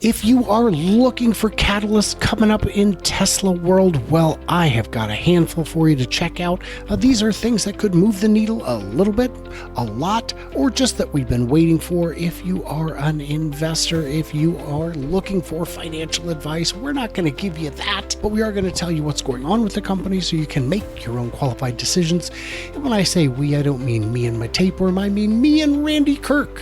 If you are looking for catalysts coming up in Tesla world, well, I have got a handful for you to check out. These are things that could move the needle a little bit, a lot, or just that we've been waiting for. If you are an investor, if you are looking for financial advice, we're not going to give you that, but we are going to tell you what's going on with the company so you can make your own qualified decisions. And when I say we, I don't mean me and my tapeworm, I mean me and Randy Kirk.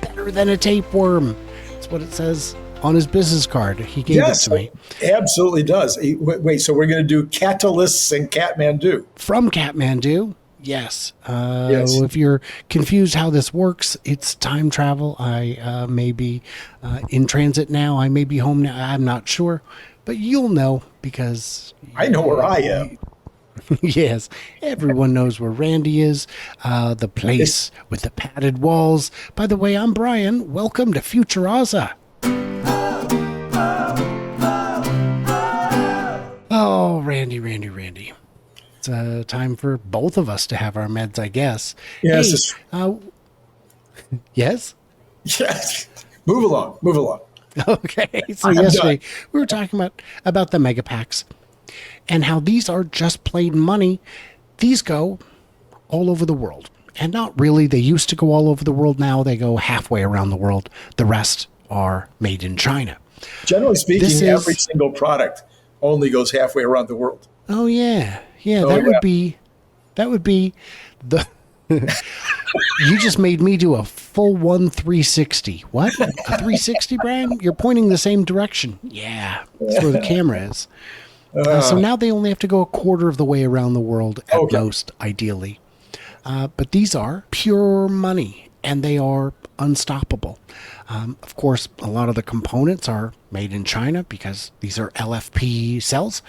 Better than a tapeworm. That's what it says on his business card. He gave it to me. Absolutely does. Wait, so we're going to do catalysts in Kathmandu. From Kathmandu, yes. Yes. If you're confused how this works, it's time travel. I may be in transit now. I may be home now. I'm not sure. But you'll know because... I know where I am. Yes, everyone knows where Randy is. The place with the padded walls. By the way, I'm Brian. Welcome to Future Ozza. Oh, Randy. It's time for both of us to have our meds, I guess. Yes. Hey, yes? Yes. Move along. Okay. So yesterday we were talking about the Megapacks and how these are just plain money. These go all over the world. And not really. They used to go all over the world. Now they go halfway around the world. The rest are made in China. Generally speaking, every single product only goes halfway around the world. Oh yeah. That would be the you just made me do a full 360. What? A 360, Brian? You're pointing the same direction. Yeah. That's where the camera is. So now they only have to go a quarter of the way around the world at most, ideally. But these are pure money, and they are unstoppable. Of course, a lot of the components are made in China because these are LFP cells.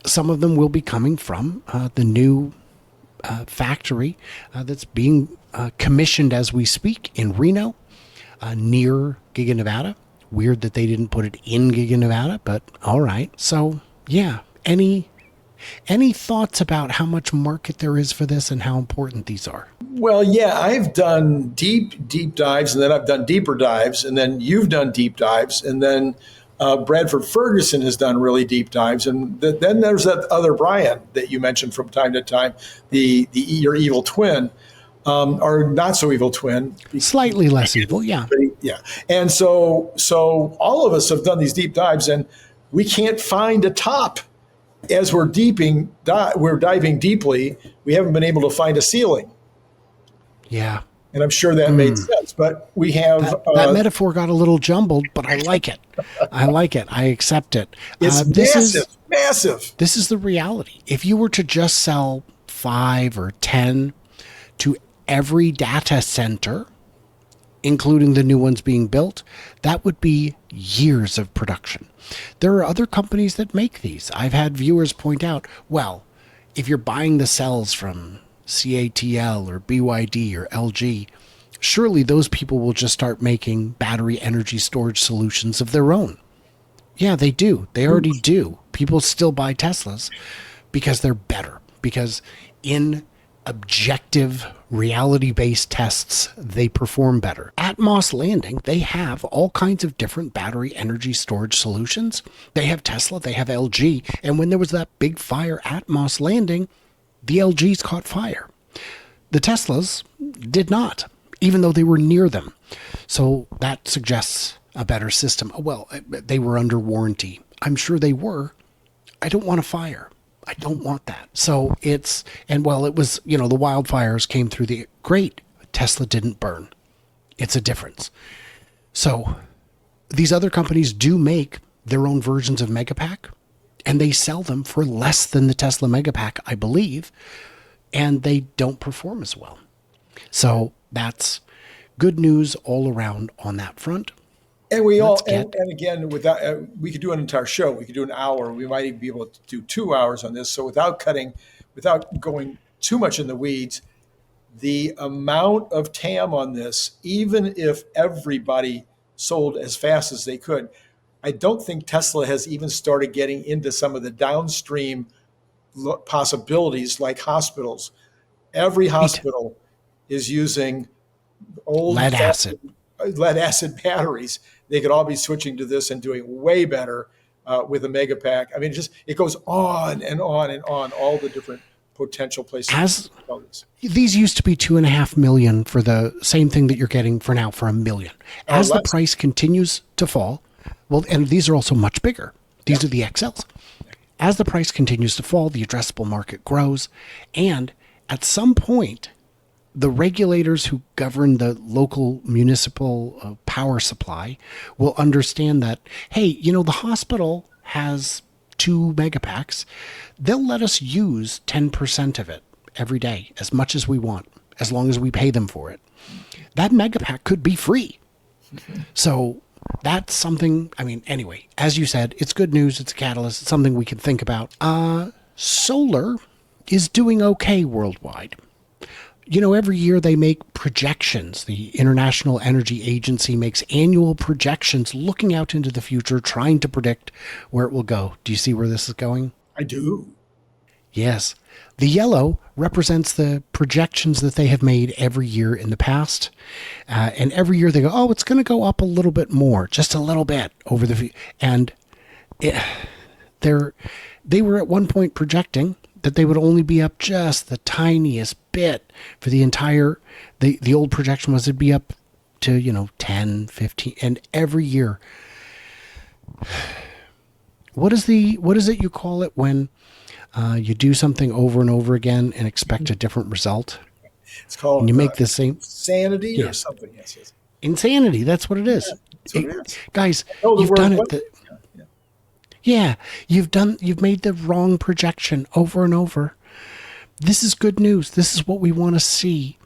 Some of them will be coming from the new factory that's being commissioned as we speak in Reno, near Giga Nevada. Weird that they didn't put it in Giga Nevada, but all right. So, yeah, any thoughts about how much market there is for this and how important these are? Well, yeah, I've done deep dives, and then I've done deeper dives, and then you've done deep dives, and then Bradford Ferguson has done really deep dives, and then there's that other Brian that you mentioned from time to time, your evil twin, or not so evil twin, slightly less evil, yeah. Yeah, and so all of us have done these deep dives, and we can't find a top. As we're diving deeply, we haven't been able to find a ceiling. Yeah. And I'm sure that made sense, but we have... That metaphor got a little jumbled, but I like it. I accept it. It's massive. This is the reality. If you were to just sell 5 or 10 to every data center, including the new ones being built, that would be years of production. There are other companies that make these. I've had viewers point out, well, if you're buying the cells from CATL or BYD or LG, surely those people will just start making battery energy storage solutions of their own. Yeah, they do. They already do. People still buy Teslas because they're better. Because in objective reality-based tests, they perform better. At Moss Landing, they have all kinds of different battery energy storage solutions. They have Tesla, they have LG, and when there was that big fire at Moss Landing, the LGs caught fire. The Teslas did not, even though they were near them. So that suggests a better system. Well, they were under warranty. I'm sure they were. I don't want a fire. I don't want that. So it was, the wildfires came through great. Tesla didn't burn. It's a difference. So these other companies do make their own versions of Megapack, and they sell them for less than the Tesla Megapack, I believe, and they don't perform as well. So that's good news all around on that front. And and again, without we could do an entire show. We could do an hour. We might even be able to do 2 hours on this. So without going too much in the weeds, the amount of TAM on this, even if everybody sold as fast as they could, I don't think Tesla has even started getting into some of the downstream possibilities like hospitals. Every hospital is using old lead acid batteries. they could all be switching to this and doing way better with a Megapack. I mean, it goes on and on and on, all the different potential places. As these used to be 2.5 million for the same thing that you're getting for now for $1 million. As the price continues to fall, well, and these are also much bigger. These are the XLs. As the price continues to fall, the addressable market grows, and at some point, the regulators who govern the local municipal power supply will understand that, hey, you know, the hospital has 2 Megapacks. They'll let us use 10% of it every day, as much as we want, as long as we pay them for it. That Megapack could be free. So that's something, I mean, anyway, as you said, it's good news. It's a catalyst. It's something we can think about. Solar is doing okay worldwide. You know, every year they make projections. The International Energy Agency makes annual projections looking out into the future, trying to predict where it will go. Do you see where this is going? I do. Yes. The yellow represents the projections that they have made every year in the past. And every year they go, oh, it's going to go up a little bit more, just a little bit over the... And they were at one point projecting that they would only be up just the tiniest bit for the entire... The old projection was it'd be up to, 10, 15, and every year. What is it you call it when... you do something over and over again and expect a different result? It's called and you make the same insanity or something. Yes. Insanity. That's what it is. That's what it is. Guys, you've done it. You've made the wrong projection over and over. This is good news. This is what we want to see.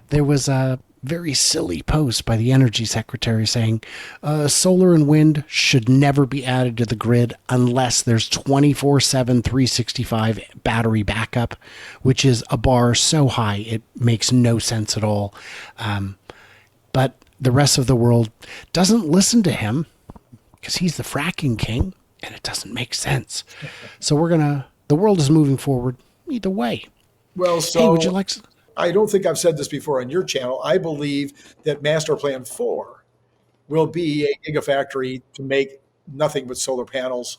There was a very silly post by the energy secretary saying solar and wind should never be added to the grid unless there's 24/7 365 battery backup, which is a bar so high it makes no sense at all. But the rest of the world doesn't listen to him because he's the fracking king and it doesn't make sense. So the world is moving forward either way. Well, so hey, would you like... I don't think I've said this before on your channel. I believe that Master Plan 4 will be a gigafactory to make nothing but solar panels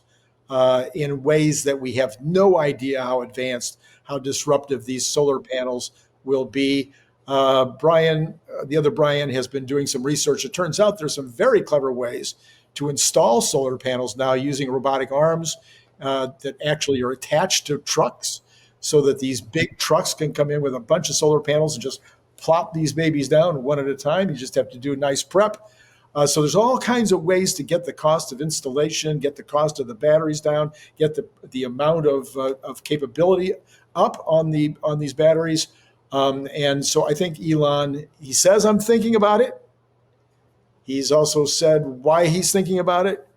in ways that we have no idea how advanced, how disruptive these solar panels will be. Brian, the other Brian, has been doing some research. It turns out there's some very clever ways to install solar panels now using robotic arms that actually are attached to trucks, so that these big trucks can come in with a bunch of solar panels and just plop these babies down one at a time. You just have to do a nice prep. So there's all kinds of ways to get the cost of installation, get the cost of the batteries down, get the amount of capability up on these batteries. And so I think Elon, he says, I'm thinking about it. He's also said why he's thinking about it.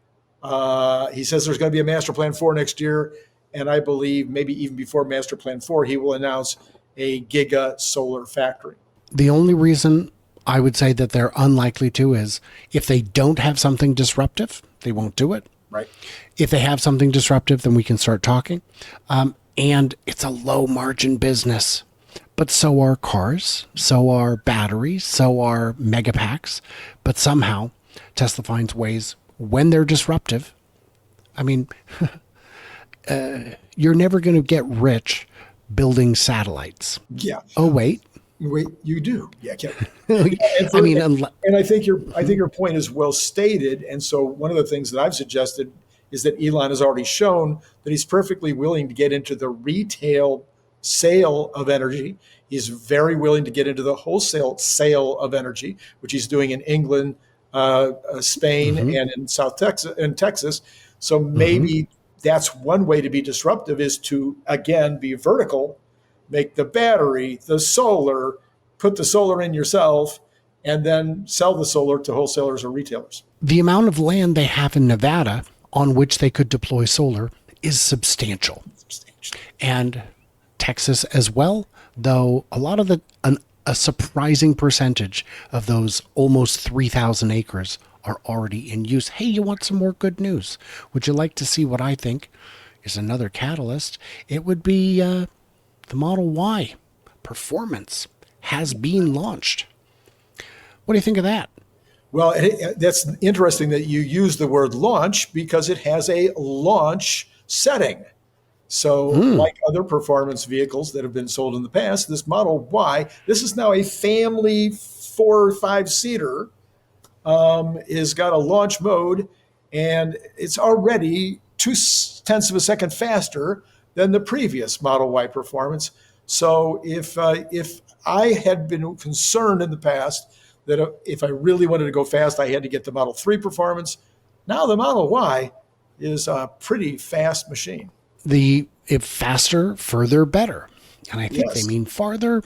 He says there's going to be a Master Plan 4 next year. And I believe maybe even before Master Plan 4, he will announce a giga solar factory. The only reason I would say that they're unlikely to is if they don't have something disruptive, they won't do it. Right. If they have something disruptive, then we can start talking. And it's a low margin business. But so are cars, so are batteries, so are Megapacks. But somehow Tesla finds ways when they're disruptive. I mean... you're never going to get rich building satellites. Yeah. Oh, wait, you do. Yeah. And I think your point is well stated. And so one of the things that I've suggested is that Elon has already shown that he's perfectly willing to get into the retail sale of energy. He's very willing to get into the wholesale sale of energy, which he's doing in England, Spain, and in South Texas and Texas. So maybe that's one way to be disruptive, is to, again, be vertical, make the battery, the solar, put the solar in yourself, and then sell the solar to wholesalers or retailers. The amount of land they have in Nevada on which they could deploy solar is substantial. And Texas as well, though a lot of a surprising percentage of those almost 3,000 acres are already in use. Hey, you want some more good news? Would you like to see what I think is another catalyst? It would be the Model Y Performance has been launched. What do you think of that? Well, that's interesting that you use the word launch because it has a launch setting. So, like other performance vehicles that have been sold in the past, this Model Y, this is now a family 4 or 5 seater, is got a launch mode, and it's already 0.2 of a second faster than the previous Model Y performance. So if I had been concerned in the past that if I really wanted to go fast, I had to get the Model 3 performance, now the Model Y is a pretty fast machine. The if faster, further, better. And I think they Yes, mean farther.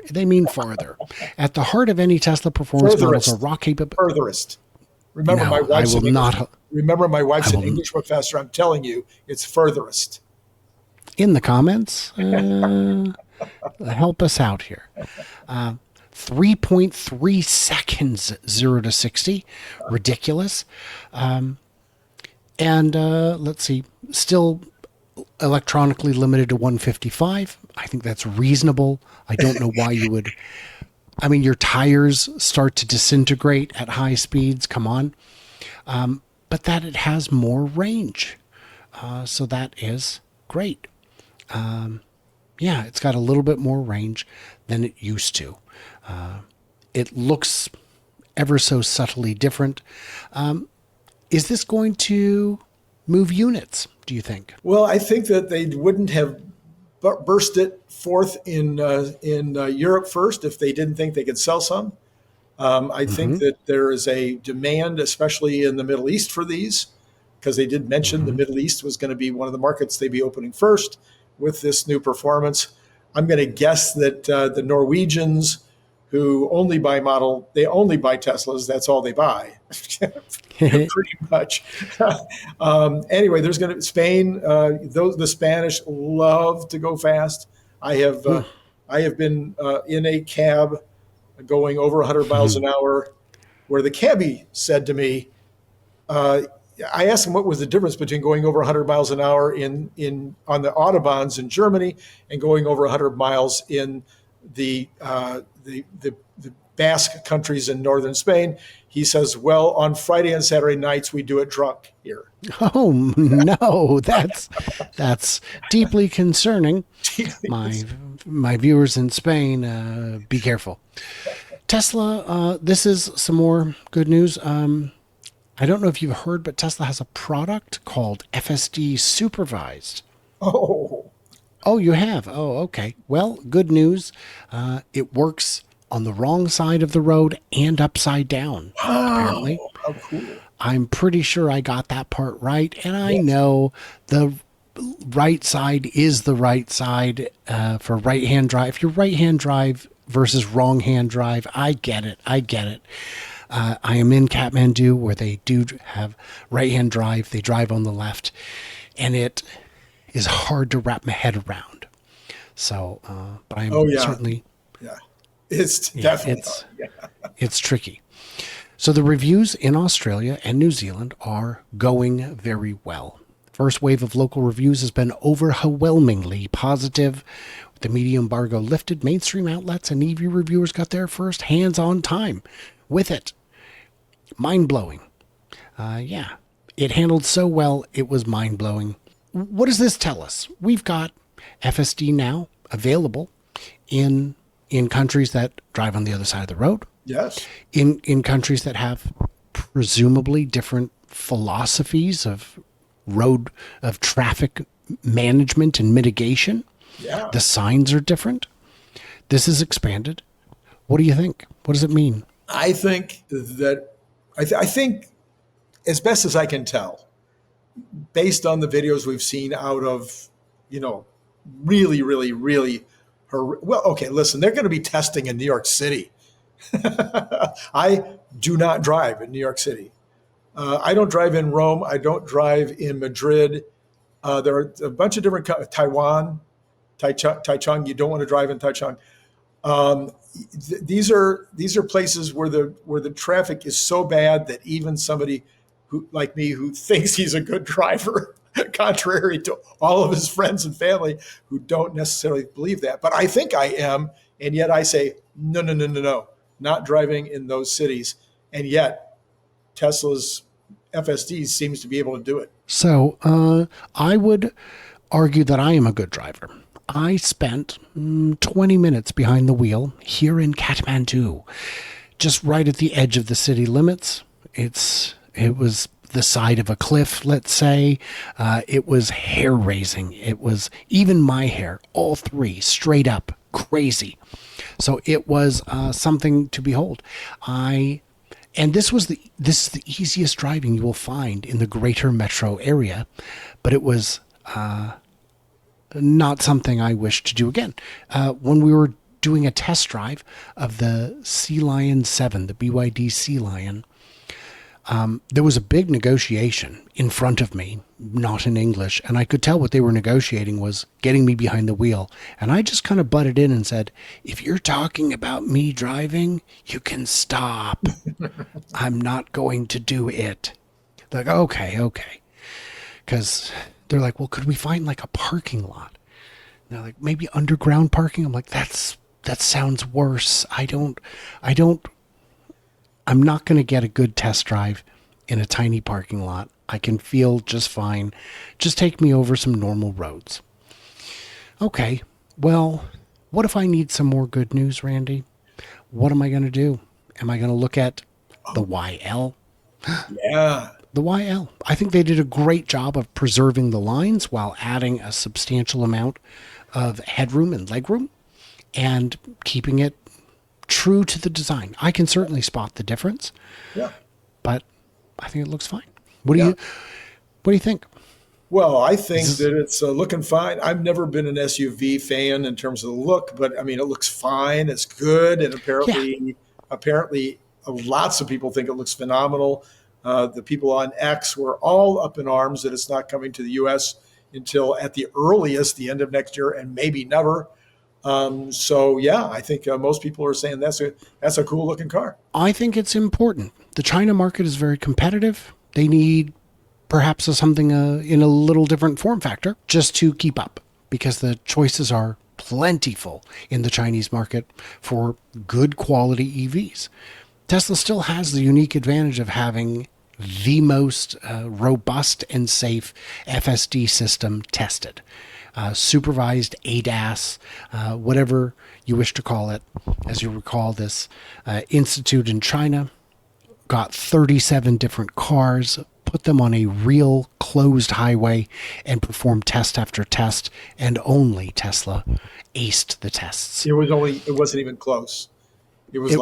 They mean farther. At the heart of any Tesla performance models are furthest, raw capable. furthest. Remember, my No, I wife's will an English. not. Remember, my I wife's an will English professor. I'm telling you, it's furthest. in the comments. Help us out here. 3.3 seconds, 0 to 60. Ridiculous. And let's see, still electronically limited to 155. I think that's reasonable. I don't know why you would. I mean, your tires start to disintegrate at high speeds. Come on. But that it has more range. So that is great. Yeah, it's got a little bit more range than it used to. It looks ever so subtly different. Is this going to move units, do you think? Well, I think that they wouldn't have burst it forth in Europe first if they didn't think they could sell some. I think Mm-hmm. that there is a demand, especially in the Middle East, for these, because they did mention the Mm-hmm. Middle East was going to be one of the markets they'd be opening first with this new performance. I'm going to guess that the Norwegians, who they only buy Teslas. That's all they buy, pretty much. Anyway, there's going to Spain. The Spanish love to go fast. I have uh, I have been in a cab going over 100 miles an hour, where the cabbie said to me, uh, I asked him what was the difference between going over 100 miles an hour in on the autobahns in Germany and going over 100 miles in the Basque countries in northern Spain. He says, "Well, on Friday and Saturday nights we do it drunk here." Oh no, that's deeply concerning. My viewers in Spain, be careful. Tesla, this is some more good news. I don't know if you've heard, but Tesla has a product called FSD Supervised. Oh, Oh, you have? Oh, okay. Well, good news. It works on the wrong side of the road and upside down, wow, apparently. how cool! I'm pretty sure I got that part right. And I Yes. know the right side is the right side for right hand drive. If you're right hand drive versus wrong hand drive, I get it. I get it. I am in Kathmandu where they do have right hand drive. They drive on the left, and it is hard to wrap my head around. So, but I'm Oh yeah, certainly, yeah. It's yeah, definitely it's tricky. So the reviews in Australia and New Zealand are going very well. First wave of local reviews has been overwhelmingly positive. With the media embargo lifted, mainstream outlets and EV reviewers got their first hands-on time with it. Mind-blowing. Yeah, it handled so well, it was mind-blowing. What does this tell us? We've got FSD now available in countries that drive on the other side of the road, yes. in countries that have presumably different philosophies of traffic management and mitigation. Yeah. The signs are different. This is expanded. What do you think? What does it mean? I think that I think, as best as I can tell, based on the videos we've seen out of, you know, really, really, really, well, okay, listen, they're going to be testing in New York City. I do not drive in New York City. I don't drive in Rome. I don't drive in Madrid. There are a bunch of different Taiwan, Taichung. You don't want to drive in Taichung. Um, these are places where the traffic is so bad that even somebody who like me who thinks he's a good driver, contrary to all of his friends and family who don't necessarily believe that, but I think I am, and yet I say no, no, no, no, no, not driving in those cities, and yet Tesla's FSD seems to be able to do it. So I would argue that I am a good driver. I spent 20 minutes behind the wheel here in Kathmandu, just right at the edge of the city limits. It was the side of a cliff, let's say. It was hair raising. It was even my hair, all three, straight up crazy. So it was something to behold. And this is the easiest driving you will find in the greater metro area, but it was not something I wish to do again. When we were doing a test drive of the Sea Lion 7, the BYD Sea Lion, there was a big negotiation in front of me, not in English, and I could tell what they were negotiating was getting me behind the wheel. And I just kind of butted in and said, if you're talking about me driving, you can stop. I'm not going to do it. They're like, okay. Because they're like, well, could we find like a parking lot? And they're like, maybe underground parking? I'm like, that sounds worse. I'm not going to get a good test drive in a tiny parking lot. I can feel just fine. Just take me over some normal roads. Okay, well, what if I need some more good news, Randy? What am I going to do? Am I going to look at the YL? Yeah. The YL. I think they did a great job of preserving the lines while adding a substantial amount of headroom and legroom and keeping it true to the design. I can certainly spot the difference. Yeah. But I think it looks fine. What do you think? Well, I think that it's looking fine. I've never been an SUV fan in terms of the look, but I mean, it looks fine. It's good, and apparently, lots of people think it looks phenomenal. The people on X were all up in arms that it's not coming to the U.S. until at the earliest the end of next year, and maybe never. I think most people are saying that's a cool looking car. I think it's important. The China market is very competitive. They need perhaps something in a little different form factor just to keep up, because the choices are plentiful in the Chinese market for good quality EVs. Tesla still has the unique advantage of having the most robust and safe FSD system tested. Supervised ADAS, whatever you wish to call it. As you recall, this institute in China got 37 different cars, put them on a real closed highway, and performed test after test, and only Tesla aced the tests. It wasn't even close. It was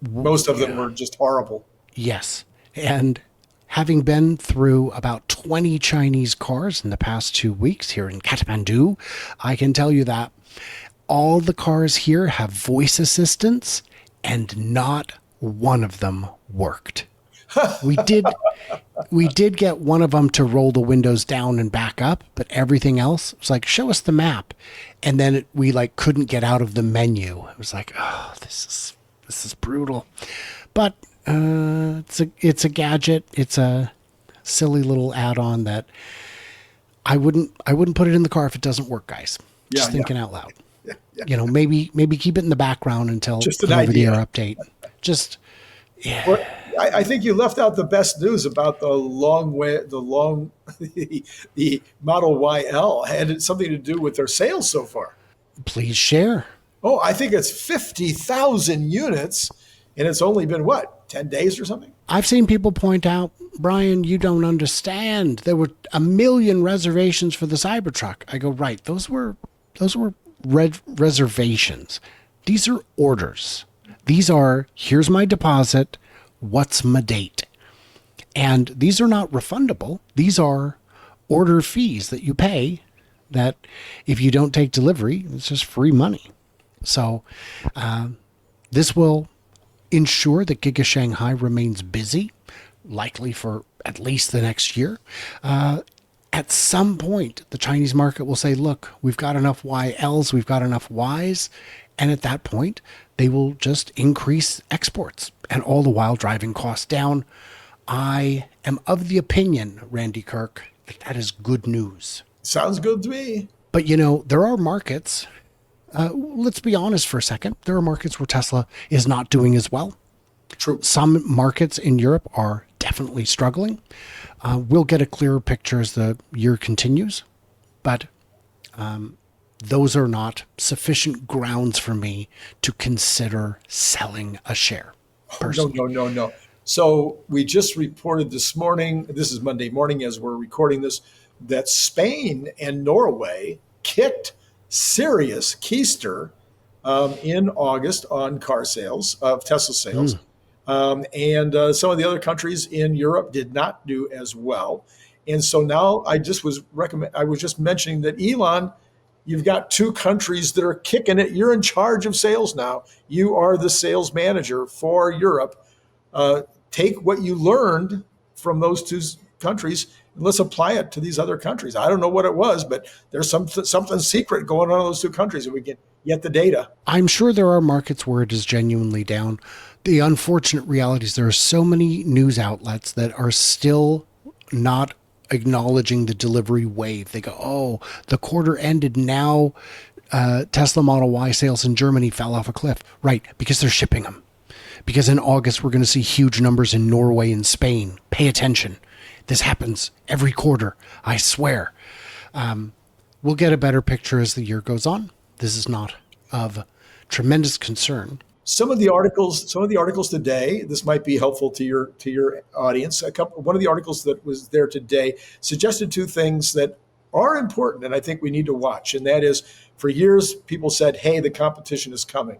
most of them were just horrible. Yes. And having been through about 20 Chinese cars in the past 2 weeks here in Kathmandu, I can tell you that all the cars here have voice assistants, and not one of them worked. We did get one of them to roll the windows down and back up, but everything else was like, show us the map. And then we couldn't get out of the menu. It was like, oh, this is brutal. But it's a gadget. It's a silly little add-on that I wouldn't put it in the car if it doesn't work, guys. Just thinking out loud. Yeah. Maybe keep it in the background until just an over-the-air update. Well, I think you left out the best news about the the Model YL had something to do with their sales so far. Please share. Oh, I think it's 50,000 units, and it's only been 10 days or something? I've seen people point out, Brian, you don't understand. There were 1 million reservations for the Cybertruck. I go, right. Those were reservations. These are orders. These are, here's my deposit. What's my date? And these are not refundable. These are order fees that you pay that if you don't take delivery, it's just free money. So this will ensure that Giga Shanghai remains busy, likely for at least the next year. At some point, the Chinese market will say, look, we've got enough YLs, we've got enough Ys. And at that point, they will just increase exports, and all the while driving costs down. I am of the opinion, Randy Kirk, that is good news. Sounds good to me. But, there are markets. Let's be honest for a second. There are markets where Tesla is not doing as well. True. Some markets in Europe are definitely struggling. We'll get a clearer picture as the year continues, but those are not sufficient grounds for me to consider selling a share Oh, no, personally. no, no, no. So we just reported this morning, this is Monday morning as we're recording this, that Spain and Norway kicked serious keister in August on car sales, of Tesla sales. And some of the other countries in Europe did not do as well. And so now I was just mentioning that Elon, you've got two countries that are kicking it. You're in charge of sales now. You are the sales manager for Europe. Uh, Take what you learned from those two countries and let's apply it to these other countries. I don't know what it was, but there's something secret going on in those two countries, and we can get the data. I'm sure there are markets where it is genuinely down. The unfortunate reality is there are so many news outlets that are still not acknowledging the delivery wave. They go, oh, the quarter ended. Now Tesla Model Y sales in Germany fell off a cliff. Right, because they're shipping them. Because in August, we're going to see huge numbers in Norway and Spain. Pay attention. This happens every quarter, I swear. We'll get a better picture as the year goes on. This is not of tremendous concern. Some of the articles today, this might be helpful to your audience. One of the articles that was there today suggested two things that are important and I think we need to watch. And that is, for years, people said, hey, the competition is coming.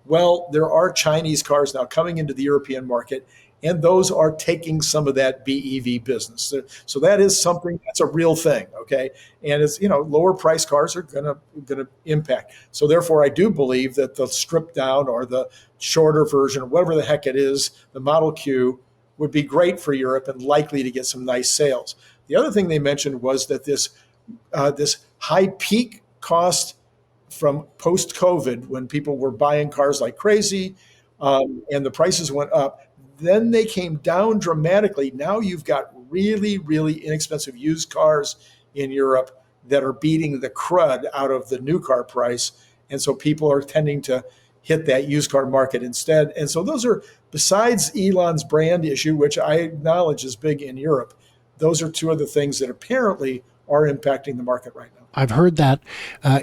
Well, there are Chinese cars now coming into the European market, and those are taking some of that BEV business. So that is something that's a real thing, okay? And it's, lower price cars are gonna impact. So therefore, I do believe that the stripped down or the shorter version, whatever the heck it is, the Model Q would be great for Europe and likely to get some nice sales. The other thing they mentioned was that this high peak cost from post-COVID, when people were buying cars like crazy, and the prices went up, then they came down dramatically. Now you've got really, really inexpensive used cars in Europe that are beating the crud out of the new car price. And so people are tending to hit that used car market instead. And so those are, besides Elon's brand issue, which I acknowledge is big in Europe, those are two of the things that apparently are impacting the market right now. I've heard that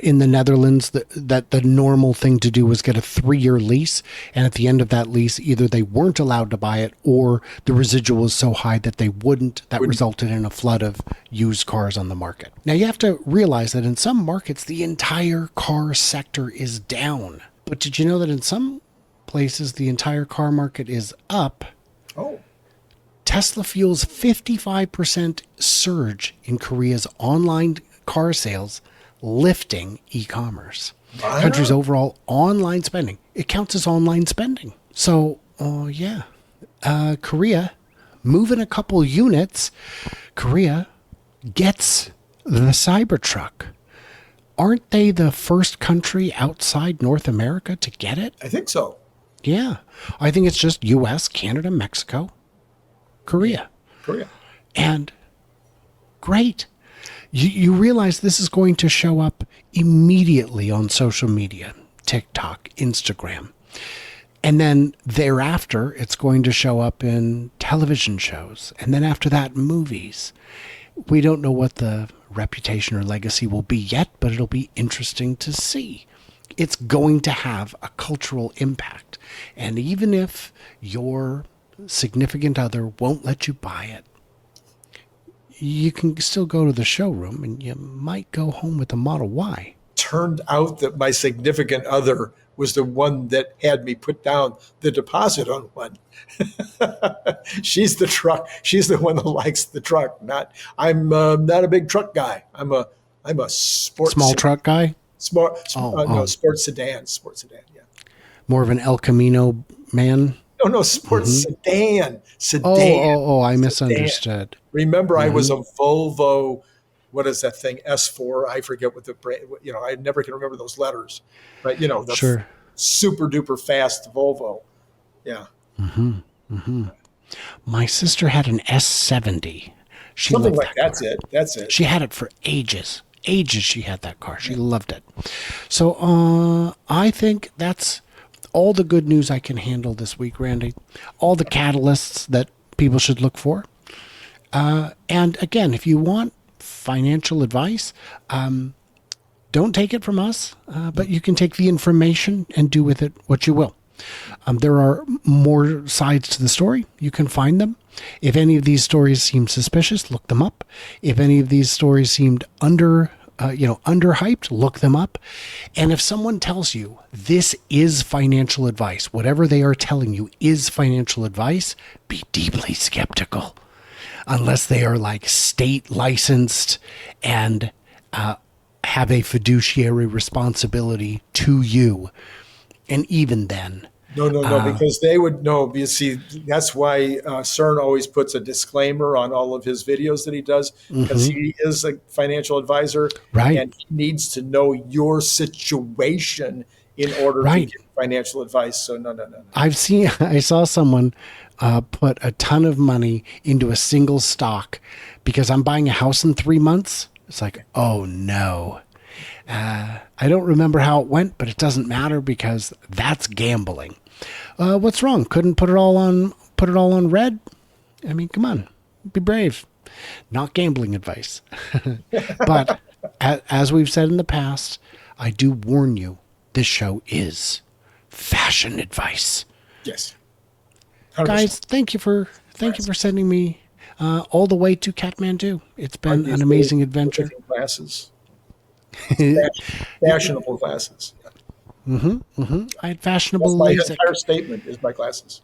in the Netherlands that the normal thing to do was get a 3-year lease. And at the end of that lease, either they weren't allowed to buy it or the residual was so high that they wouldn't. That resulted in a flood of used cars on the market. Now, you have to realize that in some markets, the entire car sector is down. But did you know that in some places, the entire car market is up? Oh. Tesla fuels 55% surge in Korea's online car sales, lifting e-commerce. Wow. Country's overall online spending. It counts as online spending. So, Korea, moving a couple units, Korea gets the Cybertruck. Aren't they the first country outside North America to get it? I think so. Yeah. I think it's just U.S., Canada, Mexico, Korea. And great. You realize this is going to show up immediately on social media, TikTok, Instagram. And then thereafter, it's going to show up in television shows. And then after that, movies. We don't know what the reputation or legacy will be yet, but it'll be interesting to see. It's going to have a cultural impact. And even if your significant other won't let you buy it, you can still go to the showroom and you might go home with a Model Y. Turned out that my significant other was the one that had me put down the deposit on one. She's the truck. She's the one that likes the truck. I'm not a big truck guy. I'm a sports truck guy. Sports sedan. Yeah. More of an El Camino man. No, sports sedan. I misunderstood. Remember, I was a Volvo. What is that thing? S4. I forget what the brand. I never can remember those letters. But the super duper fast Volvo. Yeah. My sister had an S70. Something like that. That's it. She had it for ages. She had that car. She loved it. So I think that's all the good news I can handle this week, Randy. All the catalysts that people should look for. And again, if you want financial advice, don't take it from us, but you can take the information and do with it what you will. There are more sides to the story. You can find them. If any of these stories seem suspicious, look them up. If any of these stories seemed underhyped, look them up. And if someone tells you this is financial advice, whatever they are telling you is financial advice, be deeply skeptical. Unless they are like state licensed and have a fiduciary responsibility to you. And even then, No, because they would know. You see, that's why CERN always puts a disclaimer on all of his videos that he does, because he is a financial advisor, right, and he needs to know your situation in order right, to give financial advice. So no. I saw someone put a ton of money into a single stock because I'm buying a house in 3 months. It's like, oh no. I don't remember how it went, but it doesn't matter because that's gambling. What's wrong? Couldn't put it all on red? I mean, come on, be brave. Not gambling advice. But as we've said in the past, I do warn you, this show is fashion advice. Yes. 100%. Guys, thank you for sending me all the way to Kathmandu. It's been an amazing adventure. Glasses. Fashionable glasses. I had fashionable That's my LASIK. entire statement is my glasses.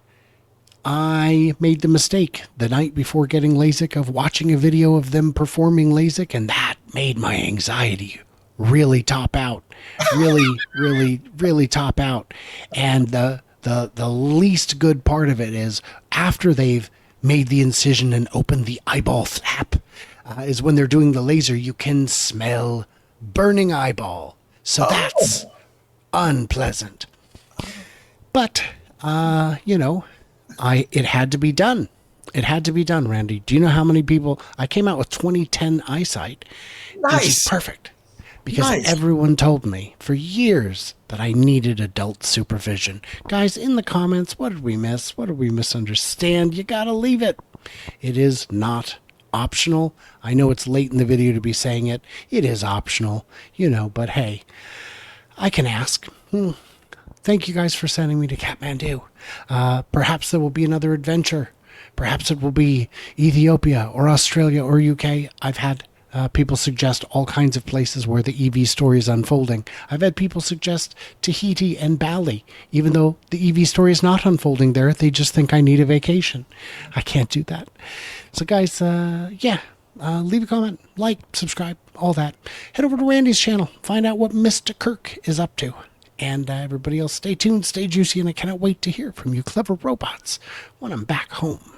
I made the mistake the night before getting LASIK of watching a video of them performing LASIK, and that made my anxiety really top out. Really top out. And the least good part of it is after they've made the incision and opened the eyeball flap, is when they're doing the laser, you can smell burning eyeball. So that's unpleasant. But, it had to be done. It had to be done, Randy. Do you know how many people? I came out with 20/10 eyesight, which is perfect. Because everyone told me for years that I needed adult supervision. Guys, in the comments, what did we miss? What did we misunderstand? You gotta leave it. It is not optional. I know it's late in the video to be saying it. It is optional, but hey, I can ask. Thank you guys for sending me to Kathmandu. Perhaps there will be another adventure. Perhaps it will be Ethiopia or Australia or UK. I've had people suggest all kinds of places where the EV story is unfolding. I've had people suggest Tahiti and Bali, even though the EV story is not unfolding there. They just think I need a vacation. I can't do that. So guys, leave a comment, like, subscribe, all that. Head over to Randy's channel. Find out what Mr. Kirk is up to. And everybody else, stay tuned, stay juicy, and I cannot wait to hear from you clever robots when I'm back home.